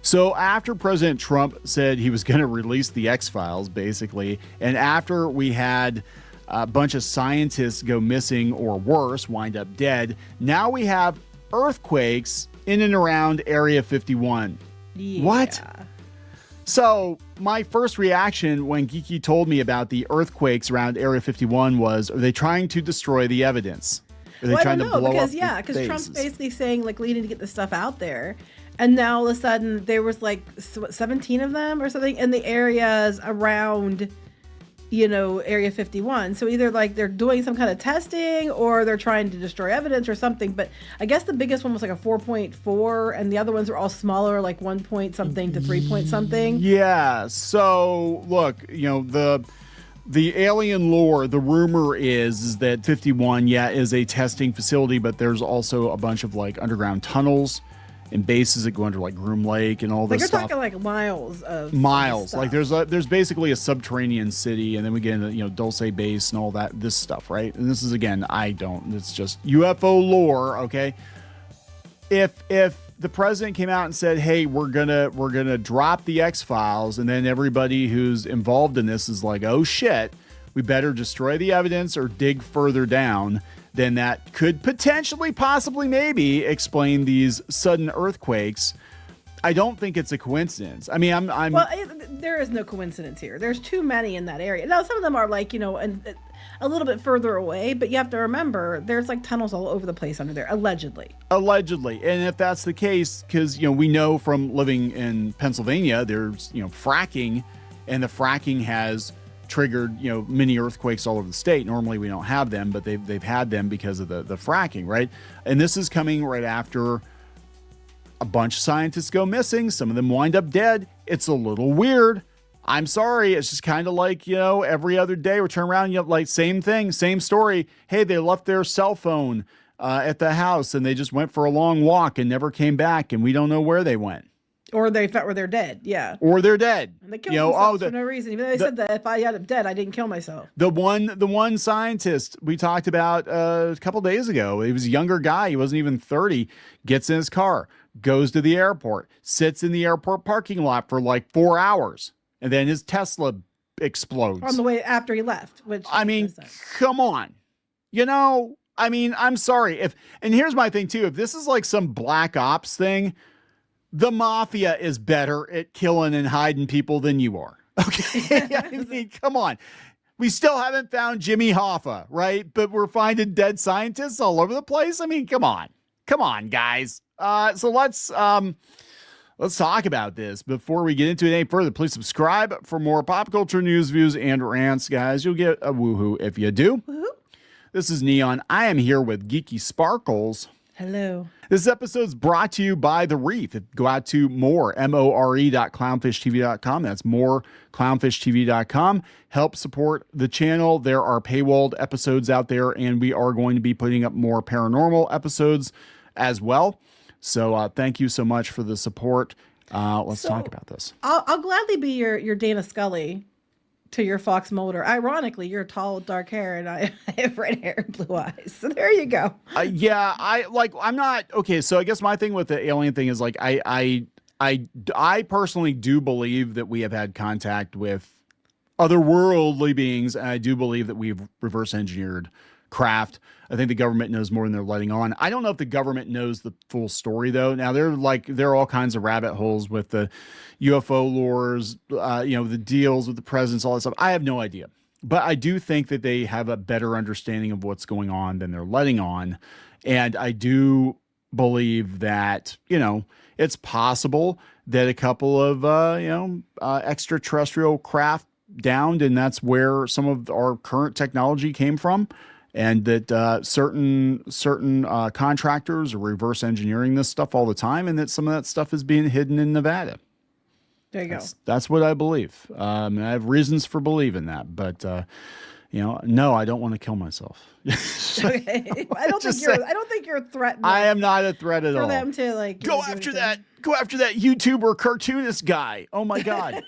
So after President Trump said he was going to release the X-Files, basically, and after we had a bunch of scientists go missing or worse, wind up dead, now we have earthquakes in and around Area 51. Yeah. What? So my first reaction when Geeky told me about the earthquakes around Area 51 was, are they trying to destroy the evidence? Are they trying to blow because up because Trump's basically saying like we need to get this stuff out there. And now all of a sudden there was like 17 of them or something in the areas around, Area 51. So either like they're doing some kind of testing or they're trying to destroy evidence or something. But I guess the biggest one was like a 4.4 and the other ones are all smaller, like 1 point something to 3 point something. Yeah. So look, the alien lore, the rumor is that 51, is a testing facility, but there's also a bunch of like underground tunnels and bases that go under like Groom Lake and all this stuff. You're talking like miles of stuff. Like there's basically a subterranean city, and then we get into Dulce Base and all this stuff, right? And this is it's just UFO lore, okay? If the president came out and said, "Hey, we're gonna drop the X-Files," and then everybody who's involved in this is like, "Oh shit, we better destroy the evidence or dig further down," then that could potentially, possibly, maybe explain these sudden earthquakes. I don't think it's a coincidence. I mean, there is no coincidence here. There's too many in that area. Now, some of them are like, a little bit further away, but you have to remember there's like tunnels all over the place under there, allegedly. And if that's the case, because, we know from living in Pennsylvania, there's, fracking, and the fracking has triggered, mini earthquakes all over the state. Normally we don't have them, but they've had them because of the fracking, right? And this is coming right after a bunch of scientists go missing. Some of them wind up dead. It's a little weird. I'm sorry. It's just kind of like, every other day we turn around, like same thing, same story. Hey, they left their cell phone at the house and they just went for a long walk and never came back, and we don't know where they went. Or they thought they're dead. Yeah. Or they're dead. And they killed themselves for no reason. Even though they said that if I had them dead, I didn't kill myself. The one scientist we talked about a couple days ago, he was a younger guy. He wasn't even 30, gets in his car, goes to the airport, sits in the airport parking lot for like 4 hours. And then his Tesla explodes. On the way after he left. Which come on. I'm sorry. And here's my thing too. If this is like some black ops thing, the mafia is better at killing and hiding people than you are. Okay. Come on. We still haven't found Jimmy Hoffa, right? But we're finding dead scientists all over the place. Come on, guys. So let's talk about this. Before we get into it any further, please subscribe for more pop culture news, views, and rants, guys. You'll get a woohoo if you do. Woohoo. This is Kneon. I am here with Geeky Sparkles. Hello. This episode is brought to you by The Reef. Go out to more.clownfishtv.com. That's more.clownfishtv.com. Help support the channel. There are paywalled episodes out there, and we are going to be putting up more paranormal episodes as well. So thank you so much for the support. Let's talk about this. I'll gladly be your Dana Scully to your Fox Mulder. Ironically, you're tall, dark hair, and I have red hair and blue eyes. So there you go. I'm not okay. So I guess my thing with the alien thing is like I personally do believe that we have had contact with otherworldly beings, and I do believe that we've reverse engineered craft. I think the government knows more than they're letting on. I don't know if the government knows the full story though. Now there are all kinds of rabbit holes with the UFO lures, the deals with the presidents, all that stuff. I have no idea, but I do think that they have a better understanding of what's going on than they're letting on. And I do believe that, it's possible that a couple of, extraterrestrial craft downed, and that's where some of our current technology came from. And that certain contractors are reverse engineering this stuff all the time, and that some of that stuff is being hidden in Nevada. There you go. That's what I believe. I have reasons for believing that, but no, I don't want to kill myself. Okay. I don't think you're threatening. I am not a threat at all. For them to go after that YouTuber cartoonist guy. Oh my God,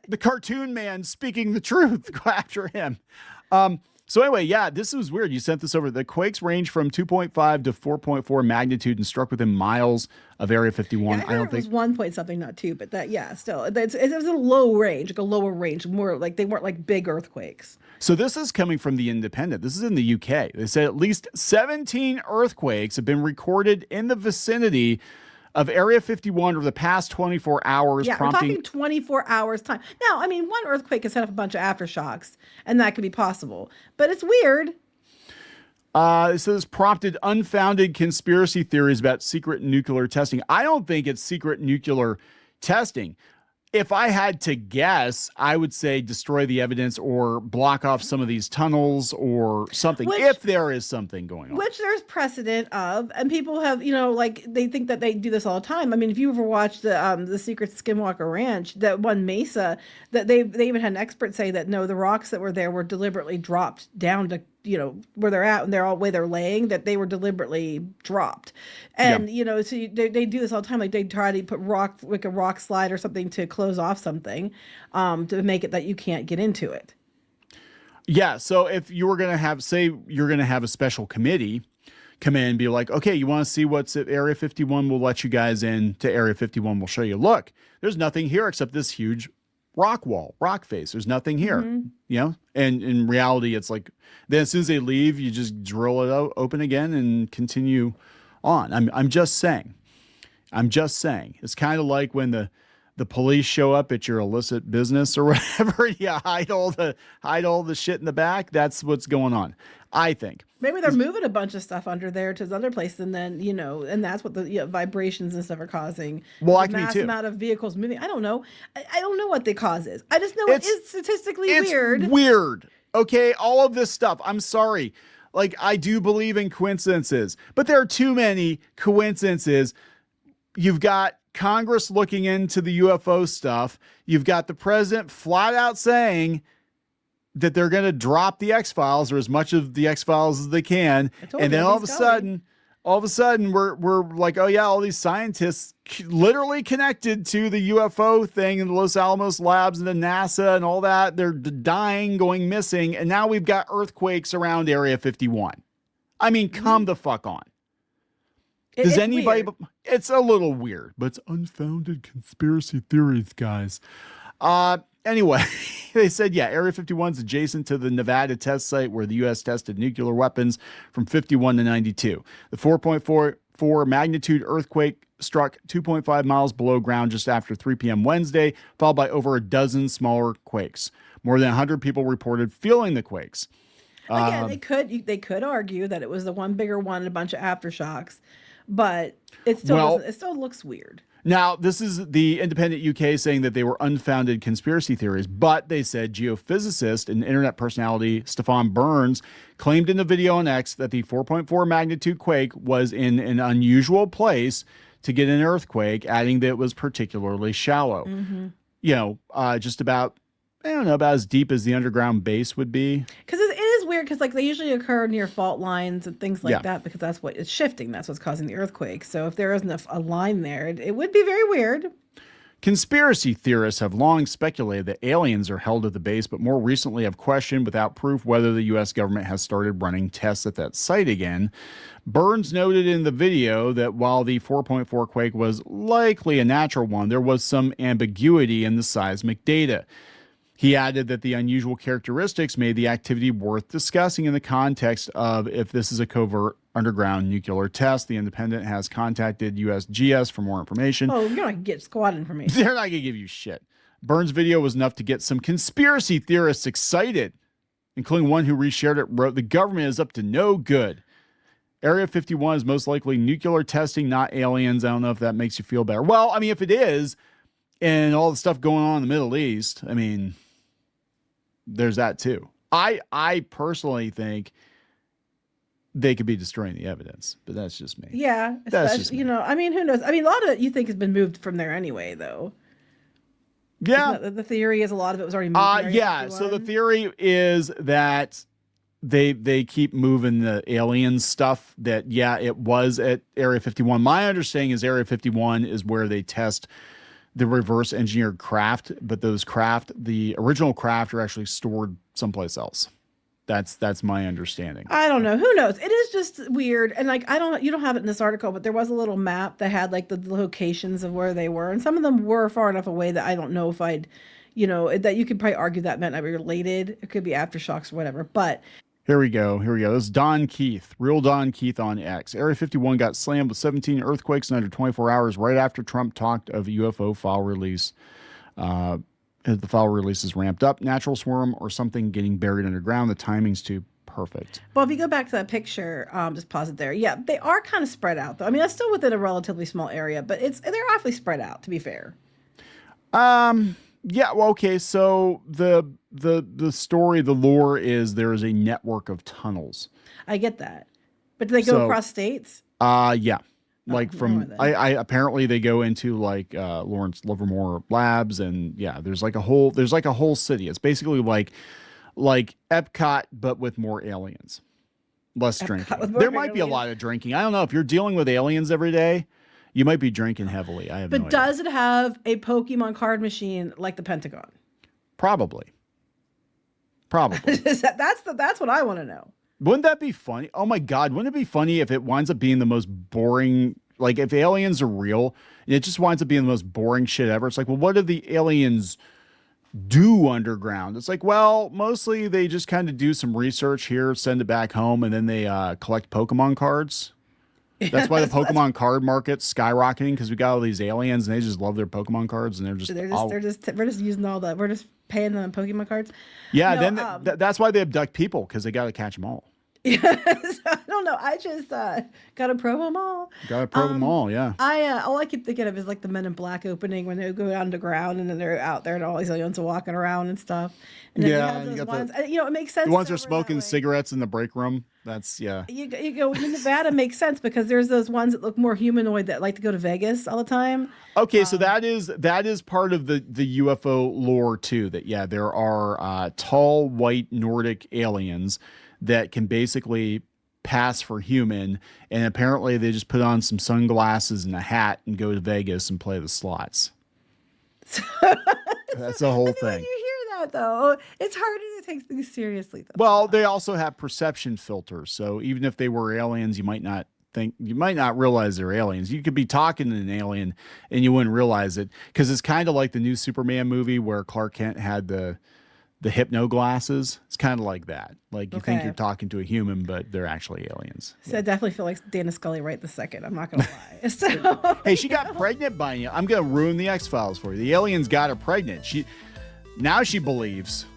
the cartoon man speaking the truth. Go after him. So anyway, yeah, this was weird. You sent this over. The quakes range from 2.5 to 4.4 magnitude and struck within miles of Area 51. Yeah, I don't think it was 1 point something, not 2, but that, yeah, still, it was a low range, like a lower range, more like they weren't like big earthquakes. So this is coming from the Independent. This is in the UK. They said at least 17 earthquakes have been recorded in the vicinity of Area 51 over the past 24 hours, Yeah, prompting... we're talking 24 hours time. Now, I mean, one earthquake can set up a bunch of aftershocks, and that could be possible. But it's weird. It says prompted unfounded conspiracy theories about secret nuclear testing. I don't think it's secret nuclear testing. If I had to guess, I would say destroy the evidence or block off some of these tunnels or something, if there is something going on. Which there's precedent of, and people have, like they think that they do this all the time. I mean, if you ever watched the Secret Skinwalker Ranch, that one mesa, that they even had an expert say that no, the rocks that were there were deliberately dropped down to where they're at, and they're all the way they're laying, that they were deliberately dropped. And, so they do this all the time. Like they try to put like a rock slide or something to close off something to make it that you can't get into it. Yeah. So if you were going to have, say you're going to have a special committee come in and be like, okay, you want to see what's at Area 51? We'll let you guys in to Area 51. We'll show you. Look, there's nothing here except this huge rock wall, rock face. There's nothing here, and in reality, it's like, then as soon as they leave, you just drill it open again and continue on. I'm just saying, it's kind of like when the police show up at your illicit business or whatever, you hide all the shit in the back. That's what's going on, I think. Maybe they're moving a bunch of stuff under there to another place, and then and that's what the vibrations and stuff are causing. Well, the mass amount of vehicles moving. I don't know. I don't know what the cause is. I just know it is statistically weird. It's weird. Okay, all of this stuff. I'm sorry. Like, I do believe in coincidences, but there are too many coincidences. You've got Congress looking into the UFO stuff. You've got the president flat out saying that they're going to drop the X-Files, or as much of the X-Files as they can. And then all of a sudden we're like, oh yeah, all these scientists literally connected to the UFO thing in the Los Alamos labs and the NASA and all that, they're dying, going missing. And now we've got earthquakes around Area 51. I mean, come the fuck on. Does anybody? Weird. It's a little weird, but it's unfounded conspiracy theories, guys. Anyway, they said, yeah, Area 51 is adjacent to the Nevada test site where the U.S. tested nuclear weapons from 51 to 92. The 4.44 magnitude earthquake struck 2.5 miles below ground just after 3 p.m. Wednesday, followed by over a dozen smaller quakes. More than 100 people reported feeling the quakes. Again, they could argue that it was the one bigger one and a bunch of aftershocks, but it still looks weird. Now, this is the Independent UK saying that they were unfounded conspiracy theories, but they said geophysicist and internet personality Stefan Burns claimed in the video on X that the 4.4 magnitude quake was in an unusual place to get an earthquake, adding that it was particularly shallow. Just about, I don't know, about as deep as the underground base would be. Because it is weird, because like they usually occur near fault lines and things like that, because that's what it's shifting. That's what's causing the earthquake. So if there isn't a line there, it would be very weird. Conspiracy theorists have long speculated that aliens are held at the base, but more recently have questioned without proof whether the U.S. government has started running tests at that site again. Burns noted in the video that while the 4.4 quake was likely a natural one, there was some ambiguity in the seismic data. He added that the unusual characteristics made the activity worth discussing in the context of if this is a covert underground nuclear test. The Independent has contacted USGS for more information. Oh, you're not going to get squad information. They're not going to give you shit. Burns' video was enough to get some conspiracy theorists excited, including one who reshared it, wrote, "The government is up to no good. Area 51 is most likely nuclear testing, not aliens." I don't know if that makes you feel better. Well, I mean, if it is, and all the stuff going on in the Middle East, I mean, there's that too. I personally think they could be destroying the evidence, but that's just me. Yeah, that's just me. I mean, who knows? I mean, a lot of it you think has been moved from there anyway, though. Yeah, the theory is a lot of it was already moved. Yeah, so the theory is that they keep moving the alien stuff. That it was at Area 51. My understanding is Area 51 is where they test the reverse engineered craft, but those craft, the original craft, are actually stored someplace else. That's my understanding. I don't know. Who knows? It is just weird. And like, you don't have it in this article, but there was a little map that had like the locations of where they were. And some of them were far enough away that I don't know if I'd, that you could probably argue that meant not related. It could be aftershocks or whatever. But here we go. This is Don Keith, real Don Keith on X. Area 51 got slammed with 17 earthquakes in under 24 hours right after Trump talked of UFO file release. The file release is ramped up, natural swarm or something getting buried underground. The timing's too perfect. Well, if you go back to that picture, just pause it there. Yeah, they are kind of spread out, though. I mean, that's still within a relatively small area, but they're awfully spread out, to be fair. Yeah. Well, okay. So the story, the lore is there is a network of tunnels. I get that, but do they go across states? Yeah. Like I apparently they go into like Lawrence Livermore Labs, and yeah, there's like a whole city. It's basically like Epcot, but with more aliens, less drinking. There might be a lot of drinking. I don't know if you're dealing with aliens every day, you might be drinking heavily. I have no idea. But does it have a Pokemon card machine like the Pentagon? Probably. That's what I want to know. Wouldn't that be funny? Oh my God. Wouldn't it be funny if it winds up being the most boring, like if aliens are real, and it just winds up being the most boring shit ever. It's like, well, what do the aliens do underground? It's like, well, mostly they just kind of do some research here, send it back home, and then they collect Pokemon cards. That's why the Pokemon card market's skyrocketing, because we got all these aliens and they just love their Pokemon cards, and we're just using all that. We're just paying them Pokemon cards. Yeah, that's why they abduct people, because they got to catch them all. Yeah, I don't know. I just gotta probe them all. Gotta probe them all, yeah. All I keep thinking of is like the Men in Black opening when they go underground and then they're out there and all these aliens are walking around and stuff. And then you have those ones. It makes sense. The ones that are smoking cigarettes in the break room. That's You go in Nevada makes sense because there's those ones that look more humanoid that like to go to Vegas all the time. Okay, so that is part of the UFO lore too. That there are tall white Nordic aliens that can basically pass for human, and apparently they just put on some sunglasses and a hat and go to Vegas and play the slots. That's the whole thing. When you hear that, though, it's harder to take things seriously. Though. Well, they also have perception filters, so even if they were aliens, you might not realize they're aliens. You could be talking to an alien and you wouldn't realize it, because it's kind of like the new Superman movie where Clark Kent had the hypno glasses. It's kind of like that. Like you think you're talking to a human, but they're actually aliens. So I definitely feel like Dana Scully right this second. I'm not going to lie. So, hey, she got pregnant by you. I'm going to ruin the X-Files for you. The aliens got her pregnant. Now she believes.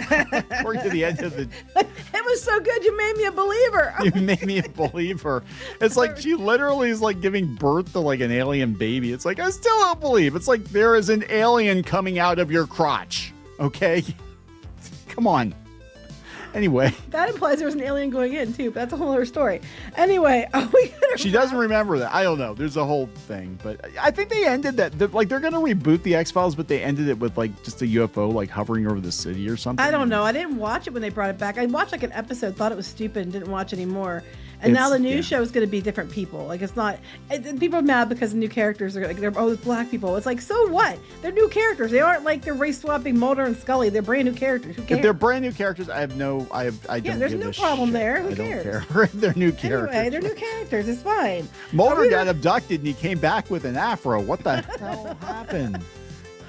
According to the end of the... It was so good. You made me a believer. You made me a believer. It's like she literally is like giving birth to like an alien baby. It's like, I still don't believe. It's like there is an alien coming out of your crotch. Okay? Come on. Anyway. That implies there was an alien going in, too, but that's a whole other story. Anyway, she doesn't remember that. I don't know. There's a whole thing, but I think they ended that. Like, they're going to reboot the X-Files, but they ended it with, like, just a UFO, like, hovering over the city or something. I don't know. I didn't watch it when they brought it back. I watched, like, an episode, thought it was stupid, and didn't watch anymore. And now the new show is going to be different people. Like, it's not... people are mad because the new characters are like, it's black people. It's like, so what? They're new characters. They aren't like they're race-swapping Mulder and Scully. They're brand new characters. Who cares? If they're brand new characters, I don't there's no problem there. Who cares? I don't care. They're new characters. Anyway, they're new characters. It's fine. Mulder got abducted and he came back with an afro. What the hell happened?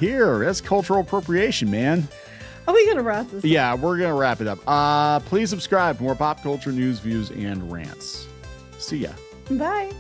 Here, that's cultural appropriation, man. Are we going to wrap this up? Yeah, we're going to wrap it up. Please subscribe for more pop culture news, views, and rants. See ya. Bye.